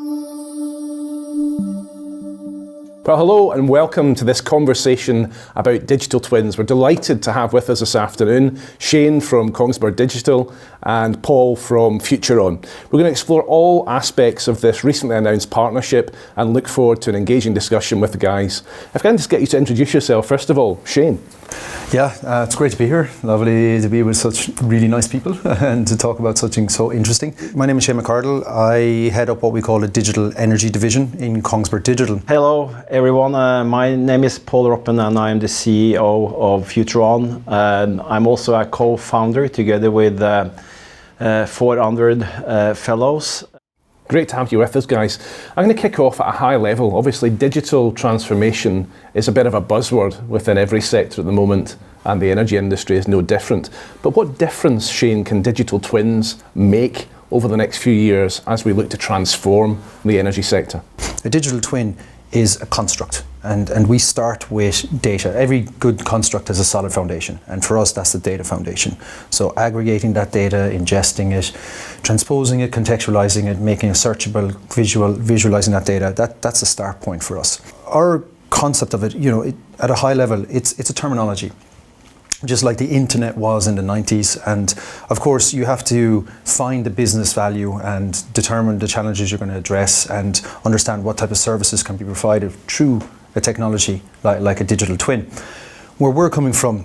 Well, hello and welcome to this conversation about digital twins. We're delighted to have with us this afternoon Shane from Kongsberg Digital and Paul from FutureOn. We're going to explore all aspects of this recently announced partnership and look forward to an engaging discussion with the guys. If I can just get you to introduce yourself, first of all, Shane. Yeah, it's great to be here. Lovely to be with such really nice people and to talk about something so interesting. My name is Shane McArdle. I head up what we call a digital energy division in Kongsberg Digital. Hello everyone, my name is Paul Roppen and I am the CEO of FutureOn. I'm also a co-founder together with 400 fellows. Great to have you with us, guys. I'm going to kick off at a high level. Obviously, digital transformation is a bit of a buzzword within every sector at the moment, and the energy industry is no different. But what difference, Shane, can digital twins make over the next few years as we look to transform the energy sector? A digital twin is a construct, and we start with data. Every good construct has a solid foundation, and for us that's the data foundation. So aggregating that data, ingesting it, transposing it, contextualizing it, making it searchable, visualizing that data, that's a start point for us. Our concept of it, at a high level, it's a terminology. Just like the internet was in the 90s, and of course you have to find the business value and determine the challenges you're going to address and understand what type of services can be provided through a technology like a digital twin. Where we're coming from,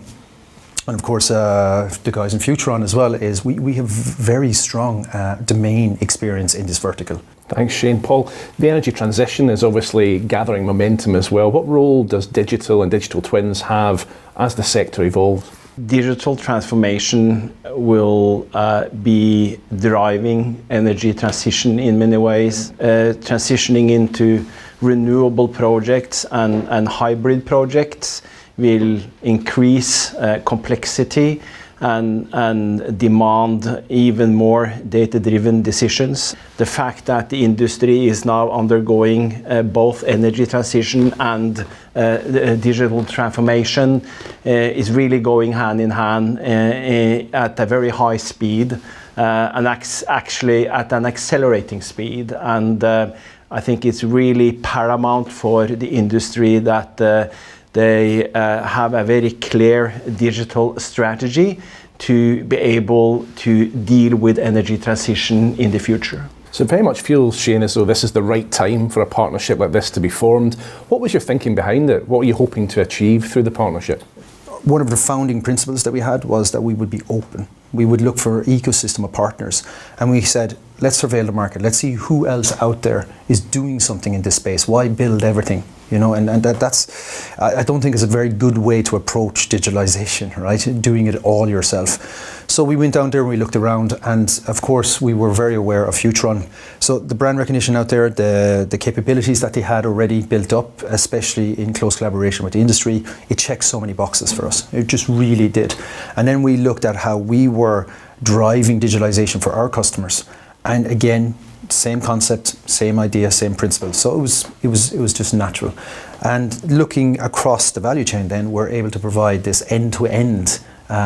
and of course the guys in FutureOn as well, is we have very strong domain experience in this vertical. Thanks, Shane. Paul, the energy transition is obviously gathering momentum as well. What role does digital and digital twins have as the sector evolves? Digital transformation will be driving energy transition in many ways, transitioning into renewable projects and hybrid projects will increase complexity and demand even more data-driven decisions. The fact that the industry is now undergoing both energy transition and digital transformation is really going hand in hand at a very high speed and actually at an accelerating speed. And I think it's really paramount for the industry that they have a very clear digital strategy to be able to deal with energy transition in the future. So it very much feels, Shane, as though this is the right time for a partnership like this to be formed. What was your thinking behind it? What are you hoping to achieve through the partnership? One of the founding principles that we had was that we would be open. We would look for an ecosystem of partners, and we said, let's surveil the market. Let's see who else out there is doing something in this space. Why build everything? And that's, I don't think is a very good way to approach digitalization, right? Doing it all yourself. So we went down there and we looked around, and of course we were very aware of FutureOn. So the brand recognition out there, the capabilities that they had already built up, especially in close collaboration with the industry, it checked so many boxes for us. It just really did. And then we looked at how we were driving digitalization for our customers. And again, same concept, same idea, same principle. So it was just natural. And looking across the value chain, then we're able to provide this end-to-end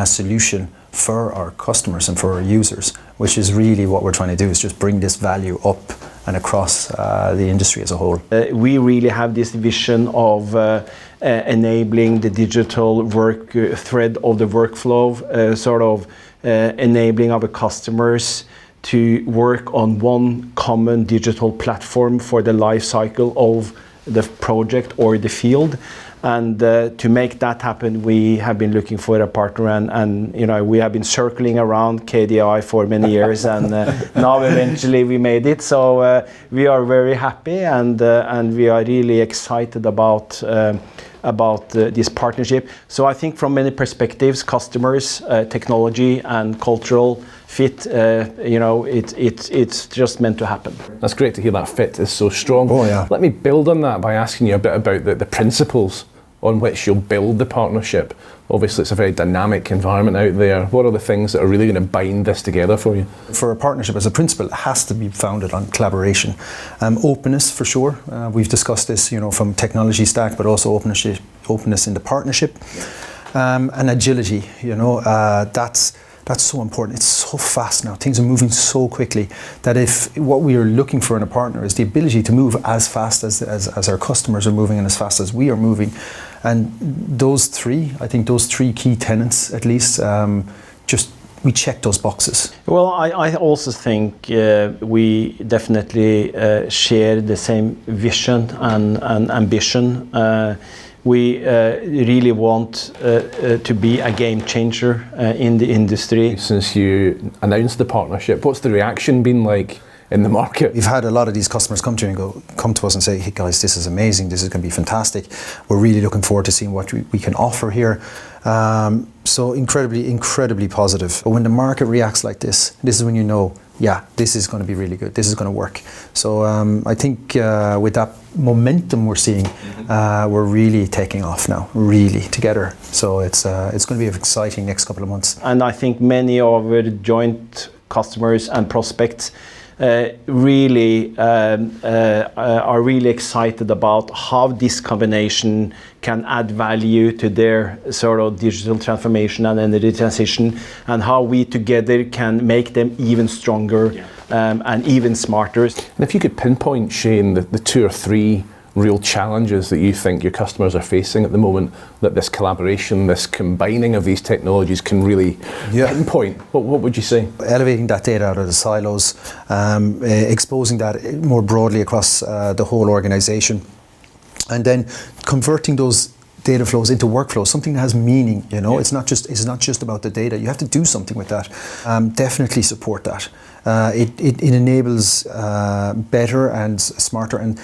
solution for our customers and for our users, which is really what we're trying to do, is just bring this value up and across the industry as a whole. We really have this vision of enabling the digital work thread of the workflow, enabling our customers to work on one common digital platform for the life cycle of the project or the field. And to make that happen, we have been looking for a partner, and we have been circling around KDI for many years, and now eventually we made it. So we are very happy, and we are really excited about this partnership. So I think from many perspectives, customers, technology and cultural fit, it's just meant to happen. That's great to hear that fit is so strong. Oh, yeah. Let me build on that by asking you a bit about the principles on which you'll build the partnership. Obviously it's a very dynamic environment out there. What are the things that are really going to bind this together for you? For a partnership as a principle, it has to be founded on collaboration. Openness for sure. We've discussed this from technology stack, but also openness in the partnership. And agility, That's so important. It's so fast now. Things are moving so quickly that if what we are looking for in a partner is the ability to move as fast as our customers are moving and as fast as we are moving. And those three key tenets at least, we check those boxes. Well, I also think we definitely share the same vision and ambition. We really want to be a game changer in the industry. Since you announced the partnership, what's the reaction been like in the market? We've had a lot of these customers come to us and say, hey guys, this is amazing, this is going to be fantastic. We're really looking forward to seeing what we can offer here. So incredibly positive. But when the market reacts like this is when you know, yeah, this is going to be really good, this is going to work. So I think with that momentum we're seeing, we're really taking off now, really together. So it's going to be an exciting next couple of months. And I think many of our joint customers and prospects really are really excited about how this combination can add value to their sort of digital transformation and energy transition, and how we together can make them even stronger and even smarter. And if you could pinpoint, Shane, the 2 or 3 real challenges that you think your customers are facing at the moment, that this collaboration, this combining of these technologies can really pinpoint, what would you say? Elevating that data out of the silos, exposing that more broadly across the whole organization, and then converting those data flows into workflows, something that has meaning. It's not just about the data. You have to do something with that. Definitely support that. It enables better and smarter and,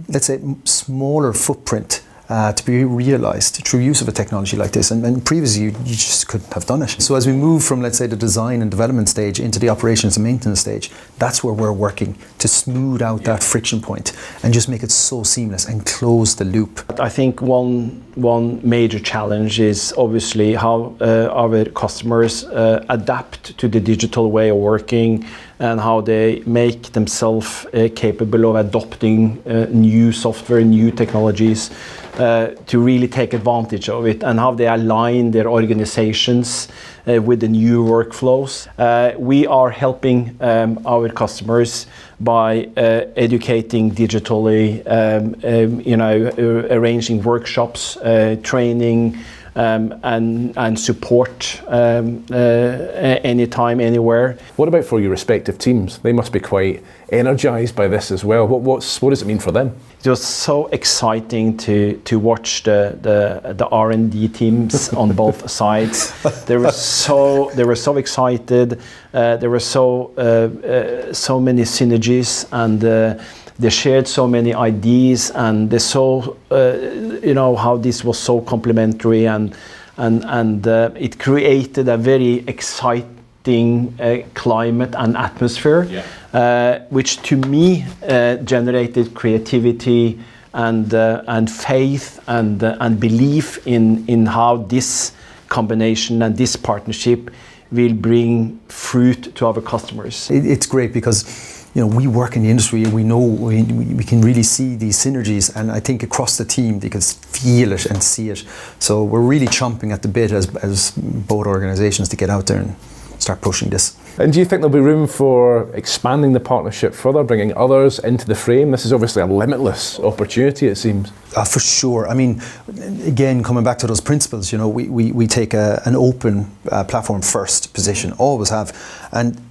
let's say, smaller footprint to be realized through use of a technology like this. And previously, you just couldn't have done it. So as we move from, let's say, the design and development stage into the operations and maintenance stage, that's where we're working to smooth out that friction point and just make it so seamless and close the loop. I think one major challenge is obviously how our customers adapt to the digital way of working, and how they make themselves capable of adopting new software, new technologies to really take advantage of it, and how they align their organizations with the new workflows. We are helping our customers by educating digitally, arranging workshops, training, and support anytime, anywhere. What about for your respective teams? They must be quite energized by this as well. What does it mean for them? It was so exciting to watch the R&D teams on both sides. They were so excited. There were so many synergies, and they shared so many ideas, and they saw how this was so complementary, and it created a very exciting climate and atmosphere, which to me generated creativity and faith and belief in how this combination and this partnership will bring fruit to our customers. It's great because we work in the industry, and we know we can really see these synergies, and I think across the team they can feel it and see it. So we're really chomping at the bit as both organizations to get out there and start pushing this. And do you think there'll be room for expanding the partnership further, bringing others into the frame? This is obviously a limitless opportunity, it seems. For sure. I mean, again, coming back to those principles, we take an open platform first position, always have. And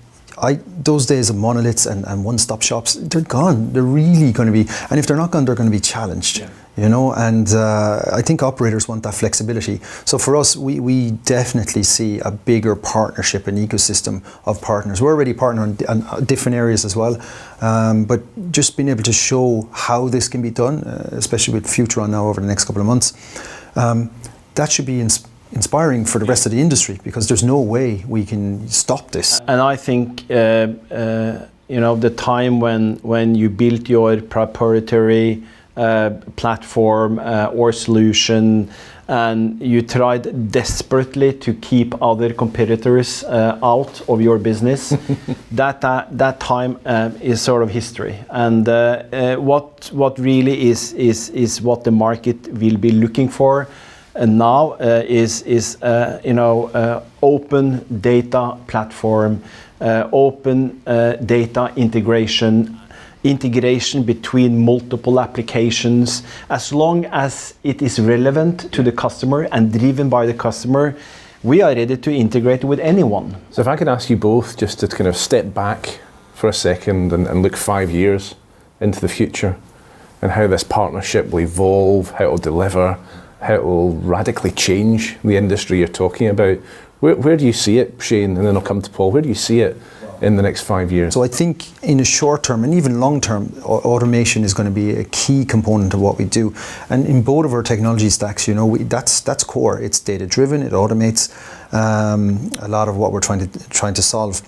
those days of monoliths and one-stop shops, they're gone. They're really going to be, and if they're not gone, they're going to be challenged. And I think operators want that flexibility. So for us, we definitely see a bigger partnership and ecosystem of partners. We're already partnering on different areas as well, but just being able to show how this can be done, especially with FutureOn now over the next couple of months, that should be inspiring for the rest of the industry, because there's no way we can stop this. And I think the time when you built your proprietary platform or solution, and you tried desperately to keep other competitors out of your business, that time is sort of history. And what really is what the market will be looking for. now is open data platform, open data integration between multiple applications. As long as it is relevant to the customer and driven by the customer, we are ready to integrate with anyone. So if I could ask you both just to kind of step back for a second and look 5 years into the future and how this partnership will evolve, how it will deliver, how it will radically change the industry you're talking about. Where do you see it, Shane? And then I'll come to Paul. Where do you see it in the next 5 years? So I think in the short term and even long term, automation is going to be a key component of what we do. And in both of our technology stacks, that's core. It's data driven. It automates a lot of what we're trying to solve.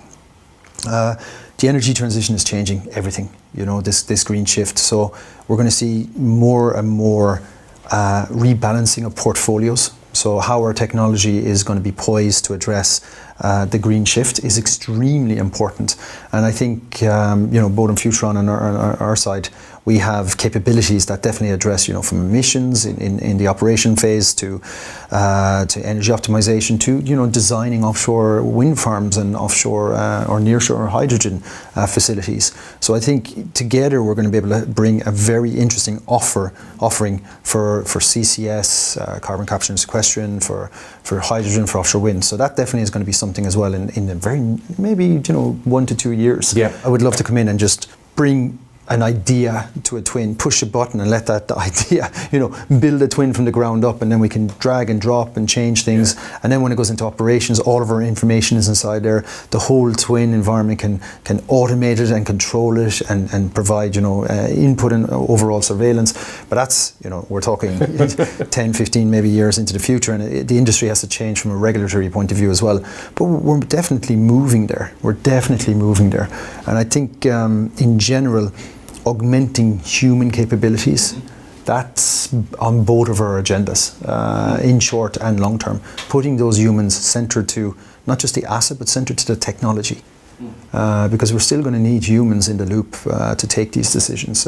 The energy transition is changing everything. This green shift. So we're going to see more and more rebalancing of portfolios. So how our technology is going to be poised to address the green shift is extremely important. And I think, both in FutureOn and our side, we have capabilities that definitely address, from emissions in the operation phase to energy optimization to, designing offshore wind farms and offshore or nearshore hydrogen facilities. So I think together we're going to be able to bring a very interesting offering for CCS, carbon capture and sequestration, for hydrogen, for offshore wind. So that definitely is going to be something as well in a very, maybe, 1 to 2 years. Yeah. I would love to come in and just bring an idea to a twin, push a button and let that idea, build a twin from the ground up, and then we can drag and drop and change things. Yeah. And then when it goes into operations, all of our information is inside there. The whole twin environment can automate it and control it and provide, input and overall surveillance. But that's, we're talking 10, 15 maybe years into the future, and the industry has to change from a regulatory point of view as well. But we're definitely moving there. And I think in general, augmenting human capabilities, that's on both of our agendas, in short and long term. Putting those humans centered to not just the asset, but centered to the technology. Because we're still going to need humans in the loop to take these decisions.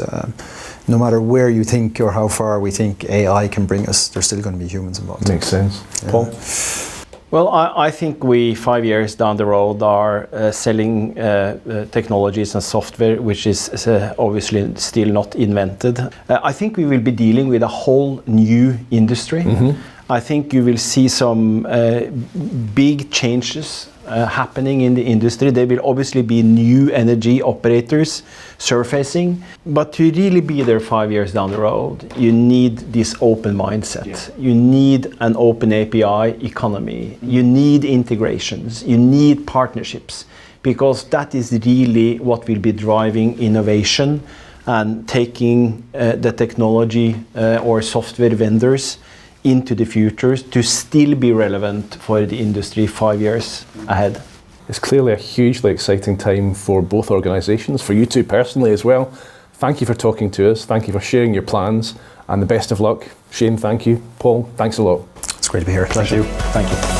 No matter where you think or how far we think AI can bring us, there's still going to be humans involved. Makes sense. Yeah. Paul? Well, I think we 5 years down the road are selling technologies and software which is obviously still not invented. I think we will be dealing with a whole new industry. Mm-hmm. I think you will see some big changes happening in the industry. There will obviously be new energy operators surfacing, but to really be there 5 years down the road, you need this open mindset. Yeah. You need an open API economy. You need integrations. You need partnerships, because that is really what will be driving innovation and taking the technology or software vendors into the future to still be relevant for the industry 5 years ahead. It's clearly a hugely exciting time for both organisations, for you two personally as well. Thank you for talking to us. Thank you for sharing your plans, and the best of luck. Shane, thank you. Paul, thanks a lot. It's great to be here. Thank you. Thank you.